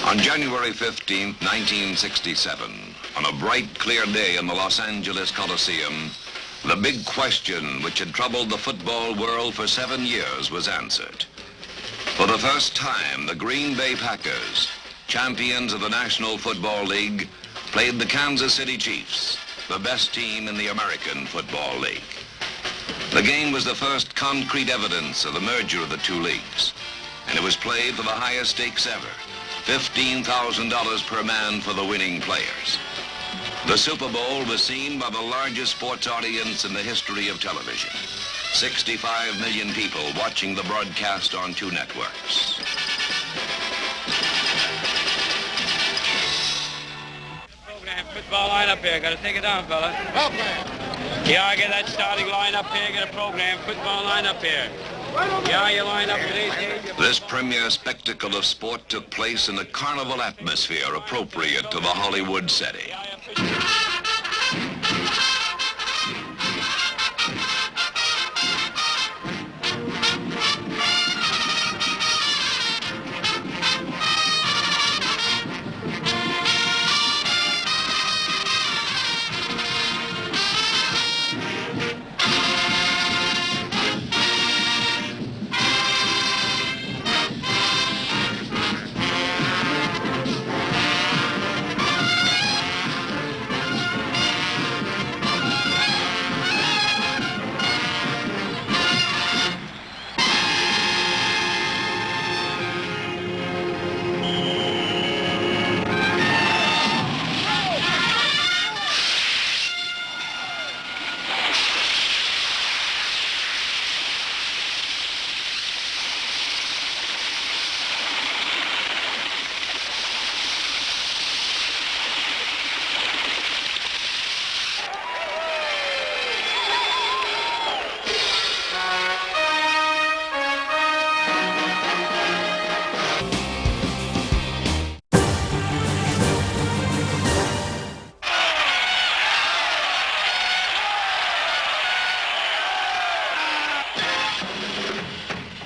On January 15, 1967, on a bright, clear day in the Los Angeles Coliseum, the big question which had troubled the football world for 7 years was answered. For the first time, the Green Bay Packers, champions of the National Football League, played the Kansas City Chiefs, the best team in the American Football League. The game was the first concrete evidence of the merger of the two leagues, and it was played for the highest stakes ever, $15,000 per man for the winning players. The Super Bowl was seen by the largest sports audience in the history of television. 65 million people watching the broadcast on 2 networks. Program, football line up here. Got to take it down, fella. Yeah, I get that starting line up here. Get a program, football line up here. Yeah, you line up today's game. This premier spectacle of sport took place in a carnival atmosphere appropriate to the Hollywood setting.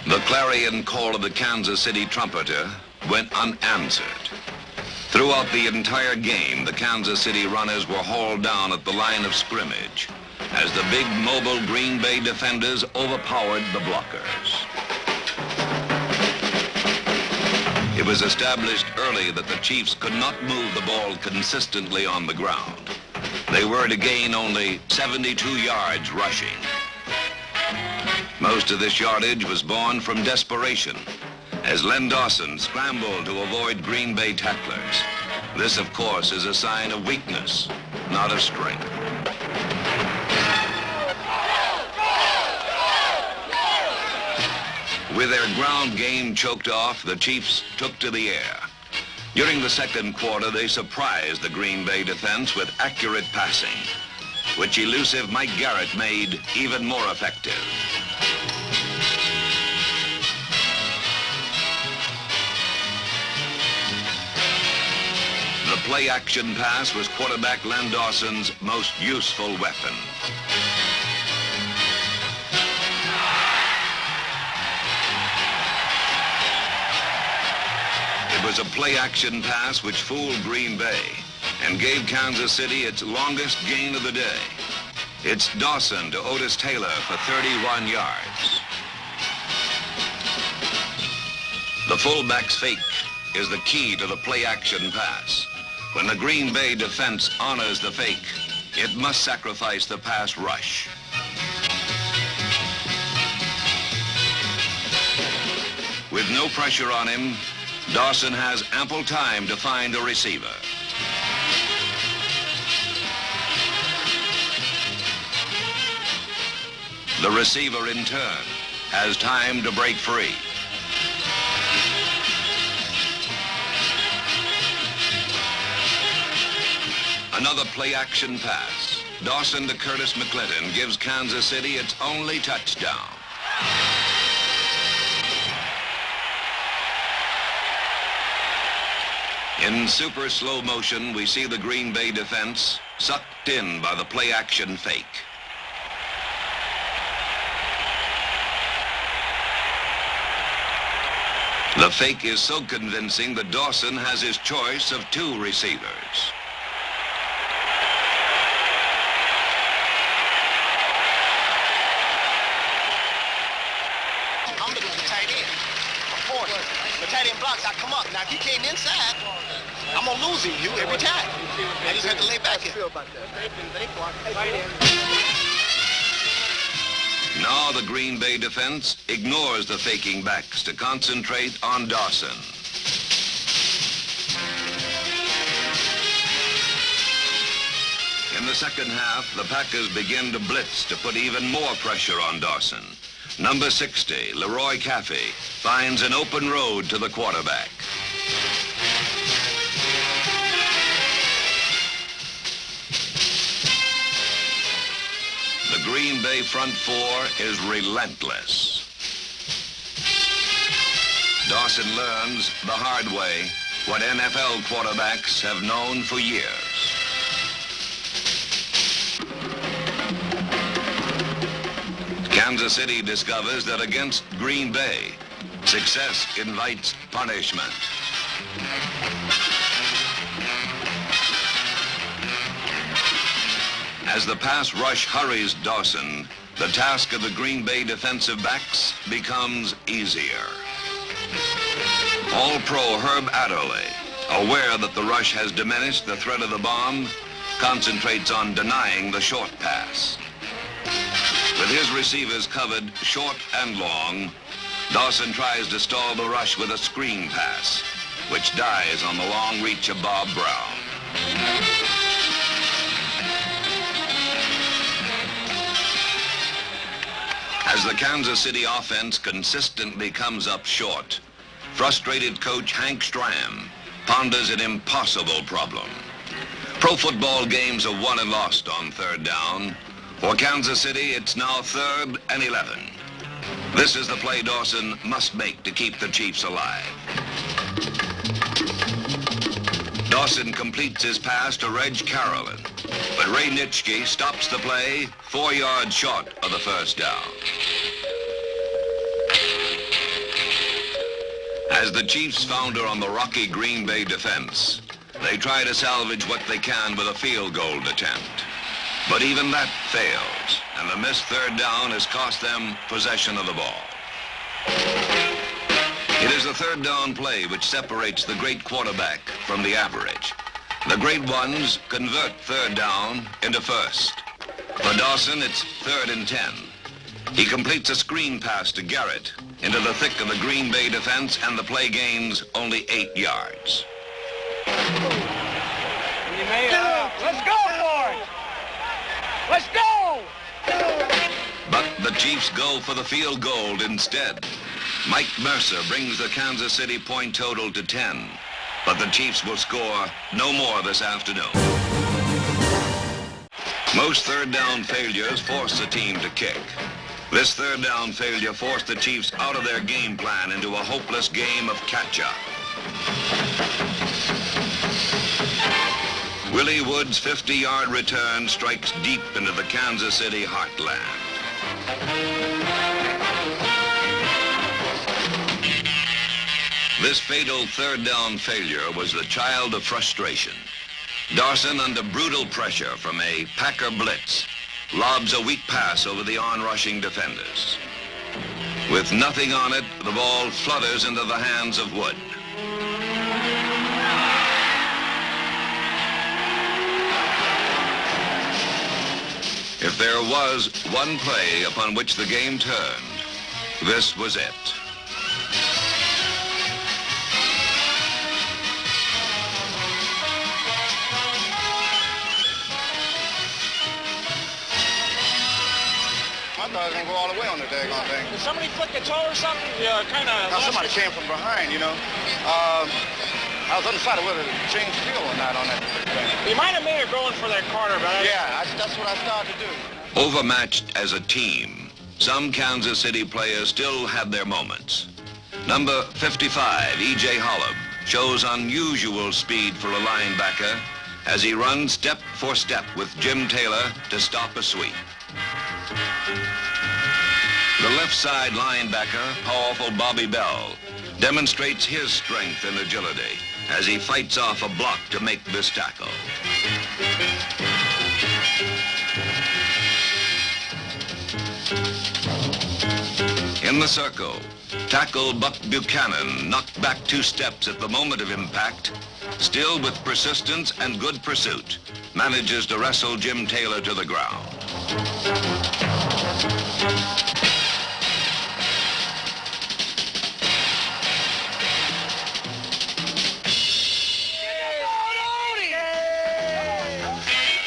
The clarion call of the Kansas City trumpeter went unanswered. Throughout the entire game, the Kansas City runners were hauled down at the line of scrimmage as the big mobile Green Bay defenders overpowered the blockers. It was established early that the Chiefs could not move the ball consistently on the ground. They were to gain only 72 yards rushing. Most of this yardage was born from desperation, as Len Dawson scrambled to avoid Green Bay tacklers. This, of course, is a sign of weakness, not of strength. With their ground game choked off, the Chiefs took to the air. During the second quarter, they surprised the Green Bay defense with accurate passing, which elusive Mike Garrett made even more effective. The play-action pass was quarterback Len Dawson's most useful weapon. It was a play-action pass which fooled Green Bay and gave Kansas City its longest gain of the day. It's Dawson to Otis Taylor for 31 yards. The fullback's fake is the key to the play-action pass. When the Green Bay defense honors the fake, it must sacrifice the pass rush. With no pressure on him, Dawson has ample time to find a receiver. The receiver, in turn, has time to break free. Another play-action pass. Dawson to Curtis McClinton gives Kansas City its only touchdown. In super slow motion, we see the Green Bay defense sucked in by the play-action fake. The fake is so convincing that Dawson has his choice of two receivers. I'm looking at the tight end. Of course. The tight end blocks, I come up. Now, if he came inside, I'm going to lose him, every time. I just have to lay back here. Now the Green Bay defense ignores the faking backs to concentrate on Dawson. In the second half, the Packers begin to blitz to put even more pressure on Dawson. Number 60, Leroy Caffey, finds an open road to the quarterback. The Green Bay front four is relentless. Dawson learns the hard way what NFL quarterbacks have known for years. Kansas City discovers that against Green Bay, success invites punishment. As the pass rush hurries Dawson, the task of the Green Bay defensive backs becomes easier. All-Pro Herb Adderley, aware that the rush has diminished the threat of the bomb, concentrates on denying the short pass. With his receivers covered short and long, Dawson tries to stall the rush with a screen pass, which dies on the long reach of Bob Brown. As the Kansas City offense consistently comes up short, frustrated coach Hank Stram ponders an impossible problem. Pro football games are won and lost on third down. For Kansas City, it's now 3rd and 11. This is the play Dawson must make to keep the Chiefs alive. Dawson completes his pass to Reg Carolyn, but Ray Nitschke stops the play 4 yards short of the first down. As the Chiefs founder on the rocky Green Bay defense, they try to salvage what they can with a field goal attempt. But even that fails, and the missed third down has cost them possession of the ball. It is the third down play which separates the great quarterback from the average. The great ones convert third down into first. For Dawson, it's 3rd and 10. He completes a screen pass to Garrett into the thick of the Green Bay defense, and the play gains only 8 yards. Let's go for it! Let's go! But the Chiefs go for the field goal instead. Mike Mercer brings the Kansas City point total to 10, but the Chiefs will score no more this afternoon. Most third down failures force the team to kick. This third down failure forced the Chiefs out of their game plan into a hopeless game of catch-up. Willie Wood's 50-yard return strikes deep into the Kansas City heartland. This fatal third down failure was the child of frustration. Dawson, under brutal pressure from a Packer blitz, lobs a weak pass over the on-rushing defenders. With nothing on it, the ball flutters into the hands of Wood. If there was one play upon which the game turned, this was it. I thought I was going to go all the way on the daggone thing. Did somebody flick a toe or something? Kind of. Now, somebody came from behind, you know. I was undecided whether to change field or not on that thing. You might have made it going for that corner, but that's what I started to do. Overmatched as a team, some Kansas City players still had their moments. Number 55, E.J. Holub, shows unusual speed for a linebacker as he runs step for step with Jim Taylor to stop a sweep. The left side linebacker, powerful Bobby Bell, demonstrates his strength and agility as he fights off a block to make this tackle. In the circle, tackle Buck Buchanan knocked back 2 steps at the moment of impact, still with persistence and good pursuit, manages to wrestle Jim Taylor to the ground.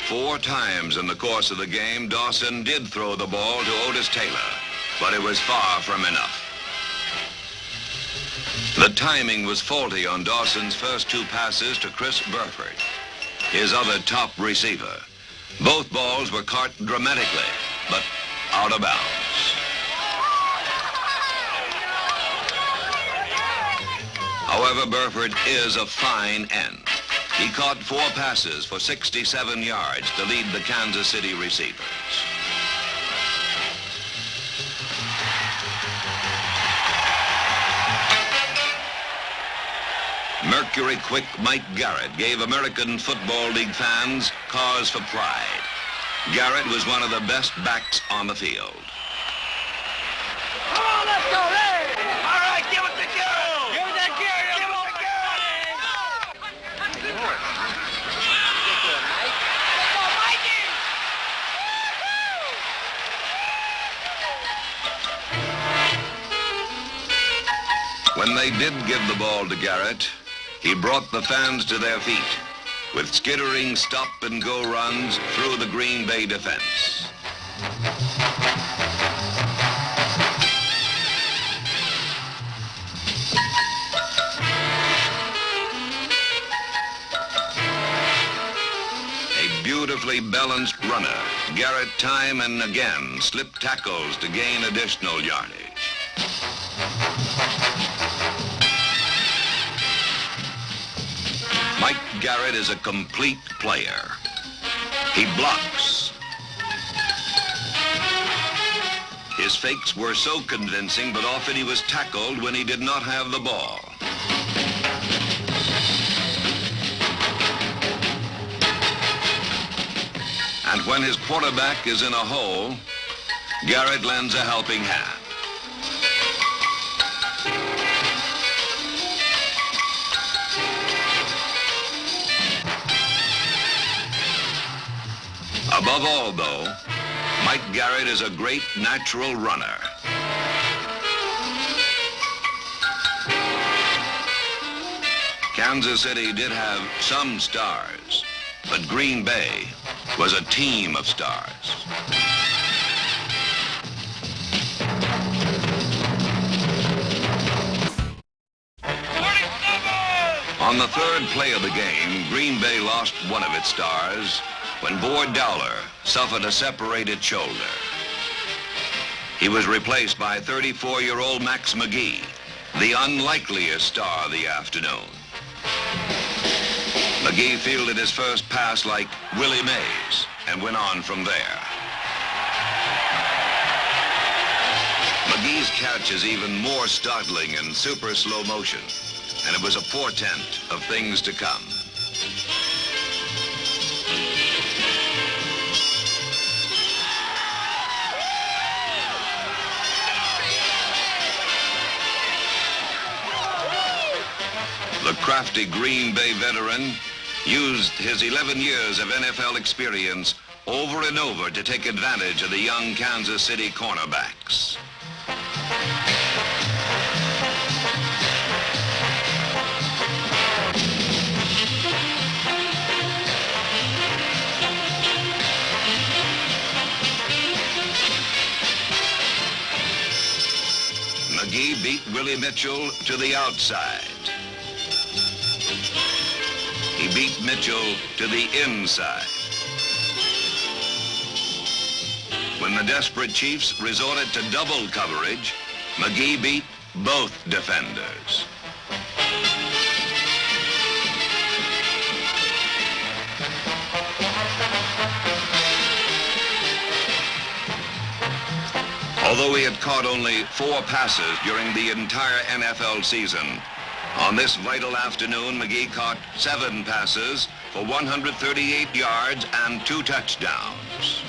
Four times in the course of the game, Dawson did throw the ball to Otis Taylor, but it was far from enough. The timing was faulty on Dawson's first 2 passes to Chris Burford, his other top receiver. Both balls were caught dramatically, but out of bounds. However, Burford is a fine end. He caught 4 passes for 67 yards to lead the Kansas City receivers. Mercury quick Mike Garrett gave American Football League fans cause for pride. Garrett was one of the best backs on the field. Come on, let's go, hey! All right, give it to Garrett! Give it to Garrett! Give it to Garrett! Good work. Good, Mike. Let's go, Mikey! When they did give the ball to Garrett, he brought the fans to their feet with skittering stop-and-go runs through the Green Bay defense. A beautifully balanced runner, Garrett time and again slipped tackles to gain additional yardage. Mike Garrett is a complete player. He blocks. His fakes were so convincing, but often he was tackled when he did not have the ball. And when his quarterback is in a hole, Garrett lends a helping hand. Above all, though, Mike Garrett is a great natural runner. Kansas City did have some stars, but Green Bay was a team of stars. On the 3rd play of the game, Green Bay lost one of its stars when Boyd Dowler suffered a separated shoulder. He was replaced by 34-year-old Max McGee, the unlikeliest star of the afternoon. McGee fielded his first pass like Willie Mays and went on from there. McGee's catch is even more startling in super slow motion, and it was a portent of things to come. The crafty Green Bay veteran used his 11 years of NFL experience over and over to take advantage of the young Kansas City cornerbacks. McGee beat Willie Mitchell to the outside. He beat Mitchell to the inside. When the desperate Chiefs resorted to double coverage, McGee beat both defenders. Although he had caught only 4 passes during the entire NFL season, on this vital afternoon, McGee caught 7 passes for 138 yards and 2 touchdowns.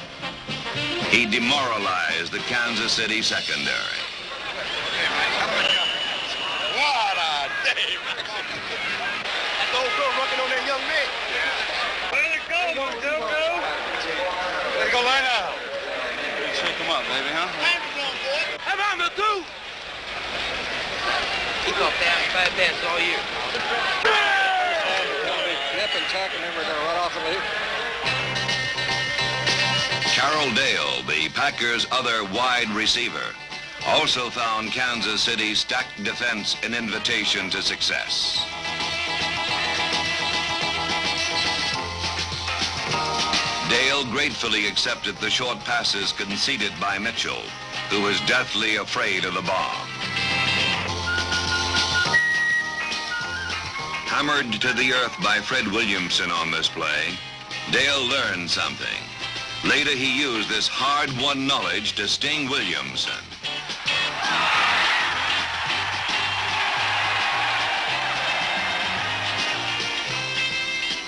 He demoralized the Kansas City secondary. What a day, man. That's the old girl working on that young man. Let it go, Mojo. Let's go line out. Shake him up, baby, huh? Come on, Mojo. Keep off down 5 passes all year. Nip and tuck, and then we're going to run off of it. Carroll Dale, the Packers' other wide receiver, also found Kansas City's stacked defense an invitation to success. Dale gratefully accepted the short passes conceded by Mitchell, who was deathly afraid of the bomb. Hammered to the earth by Fred Williamson on this play, Dale learned something. Later, he used this hard-won knowledge to sting Williamson.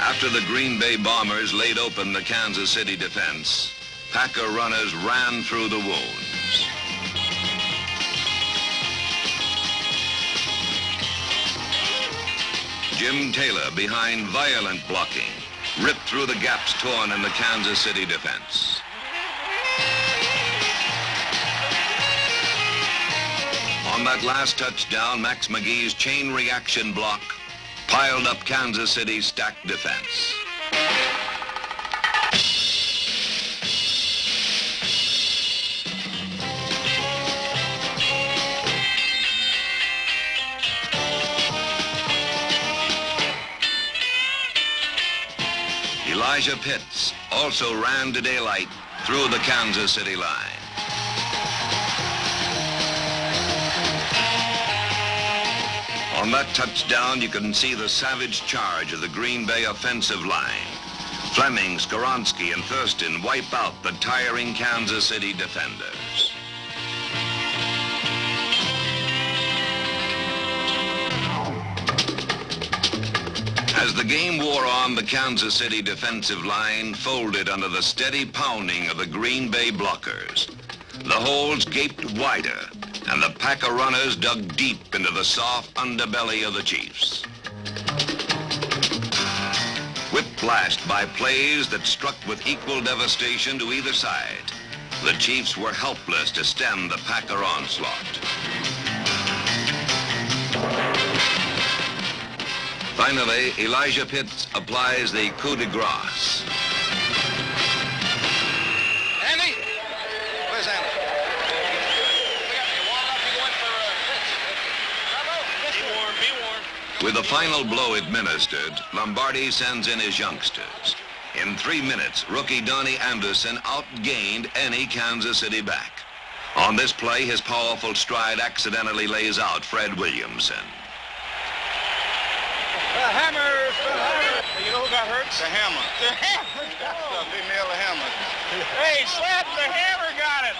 After the Green Bay Bombers laid open the Kansas City defense, Packer runners ran through the wounds. Jim Taylor, behind violent blocking, ripped through the gaps torn in the Kansas City defense. On that last touchdown, Max McGee's chain reaction block piled up Kansas City's stacked defense. Elijah Pitts also ran to daylight through the Kansas City line. On that touchdown, you can see the savage charge of the Green Bay offensive line. Fleming, Skoronski, and Thurston wipe out the tiring Kansas City defenders. As the game wore on, the Kansas City defensive line folded under the steady pounding of the Green Bay blockers. The holes gaped wider, and the Packer runners dug deep into the soft underbelly of the Chiefs. Whiplashed by plays that struck with equal devastation to either side, the Chiefs were helpless to stem the Packer onslaught. Finally, Elijah Pitts applies the coup de grace. Andy? Where's Andy? With the final blow administered, Lombardi sends in his youngsters. In 3 minutes, rookie Donnie Anderson outgained any Kansas City back. On this play, his powerful stride accidentally lays out Fred Williamson. The hammer! You know who got hurt? The hammer. The hammer! They nailed the hammer. Hey, Slap, the hammer got it!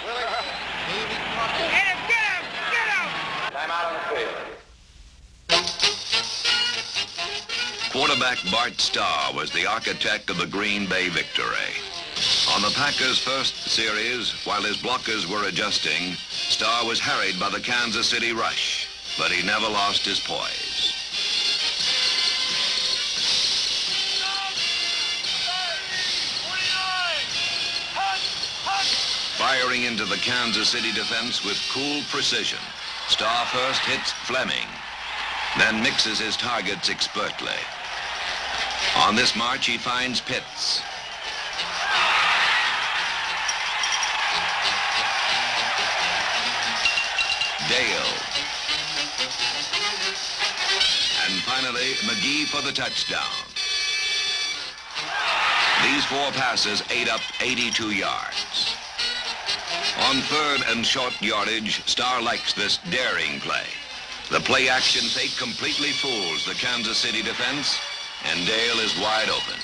Get him! Get him! Get him! Time out on the field. Quarterback Bart Starr was the architect of the Green Bay victory. On the Packers' first series, while his blockers were adjusting, Starr was harried by the Kansas City rush, but he never lost his poise. Firing into the Kansas City defense with cool precision, Starr first hits Fleming, then mixes his targets expertly. On this march, he finds Pitts. Dale. And finally, McGee for the touchdown. These 4 passes ate up 82 yards. On third and short yardage, Starr likes this daring play. The play-action fake completely fools the Kansas City defense, and Dale is wide open.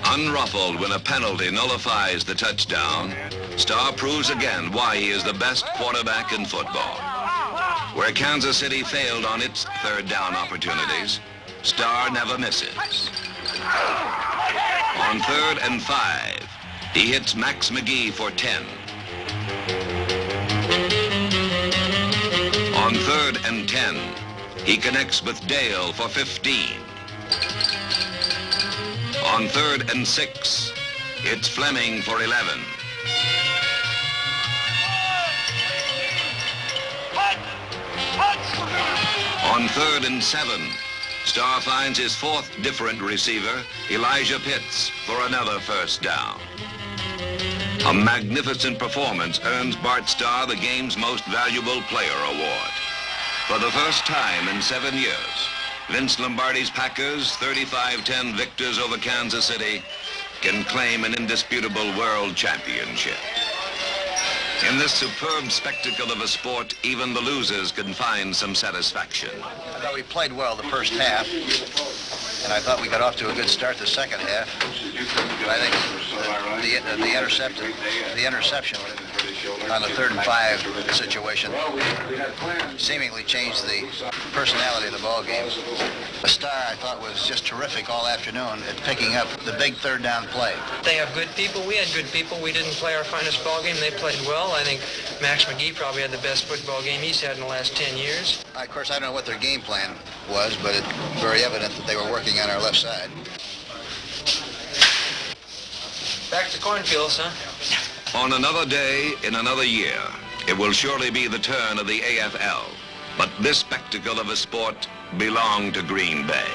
Unruffled when a penalty nullifies the touchdown, Starr proves again why he is the best quarterback in football. Where Kansas City failed on its third down opportunities, Starr never misses. On 3rd and 5, he hits Max McGee for 10. On 3rd and 10, he connects with Dale for 15. On 3rd and 6, it's Fleming for 11. On 3rd and 7, Starr finds his 4th different receiver, Elijah Pitts, for another first down. A magnificent performance earns Bart Starr the game's most valuable player award. For the first time in 7 years, Vince Lombardi's Packers, 35-10 victors over Kansas City, can claim an indisputable world championship. In this superb spectacle of a sport, even the losers can find some satisfaction. I thought we played well the first half, and I thought we got off to a good start the second half. But I think the interception on the 3rd and 5 situation seemingly changed the personality of the ball game. Starr, I thought, was just terrific all afternoon at picking up the big 3rd down play. They have good people. We had good people. We didn't play our finest ball game. They played well. I think Max McGee probably had the best football game he's had in the last 10 years. Of course, I don't know what their game plan was, but it's very evident that they were working on our left side. Back to cornfields, huh? On another day, in another year, it will surely be the turn of the AFL. But this spectacle of a sport belonged to Green Bay.